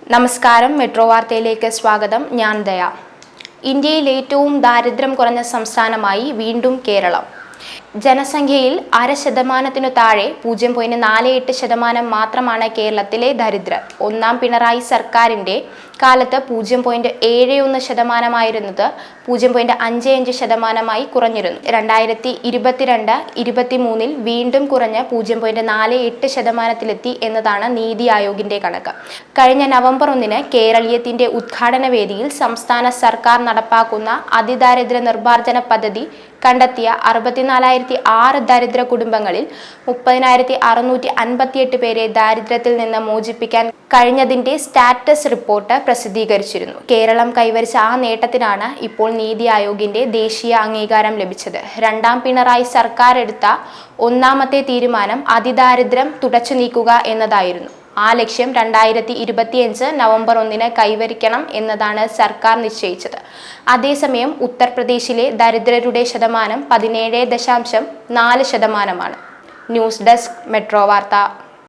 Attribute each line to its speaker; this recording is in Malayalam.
Speaker 1: നമസ്കാരം, മെട്രോ വാർത്തയിലേക്ക് സ്വാഗതം. ഞാൻ ദയ. ഇന്ത്യയിൽ ഏറ്റവും ദാരിദ്ര്യം കുറഞ്ഞ സംസ്ഥാനമായി വീണ്ടും കേരളം. ജനസംഖ്യയിൽ 0.5% താഴെ 0.48% മാത്രമാണ് കേരളത്തിലെ ദരിദ്രർ. ഒന്നാം പിണറായി സർക്കാരിന്റെ കാലത്ത് 0.71%ആയിരുന്നത് 0.55%ആയി കുറഞ്ഞിരുന്നു. 2022-23 വീണ്ടും കുറഞ്ഞ് 0.48%-ലെത്തി എന്നതാണ് നീതി ആയോഗിന്റെ കണക്ക്. കഴിഞ്ഞ നവംബർ 1 കേരളീയത്തിന്റെ ഉദ്ഘാടന വേദിയിൽ സംസ്ഥാന സർക്കാർ നടപ്പാക്കുന്ന അതിദാരിദ്ര്യ നിർമ്മാർജ്ജന പദ്ധതി കണ്ടെത്തിയ 64,006 ദരിദ്ര കുടുംബങ്ങളിൽ 30,658 പേരെ ദാരിദ്ര്യത്തിൽ നിന്ന് മോചിപ്പിക്കാൻ കഴിഞ്ഞതിന്റെ സ്റ്റാറ്റസ് റിപ്പോർട്ട് പ്രസിദ്ധീകരിച്ചിരുന്നു. കേരളം കൈവരിച്ച ആ നേട്ടത്തിനാണ് ഇപ്പോൾ നീതി ആയോഗിന്റെ ദേശീയ അംഗീകാരം ലഭിച്ചത്. രണ്ടാം പിണറായി സർക്കാർ എടുത്ത ഒന്നാമത്തെ തീരുമാനം അതിദാരിദ്ര്യം തുടച്ചു നീക്കുക എന്നതായിരുന്നു. ആ ലക്ഷ്യം 2025 നവംബർ 1 കൈവരിക്കണം എന്നതാണ് സർക്കാർ നിശ്ചയിച്ചത്. അതേസമയം ഉത്തർപ്രദേശിലെ ദരിദ്രരുടെ ശതമാനം 17.4%. ന്യൂസ് ഡെസ്ക്, മെട്രോ വാർത്ത.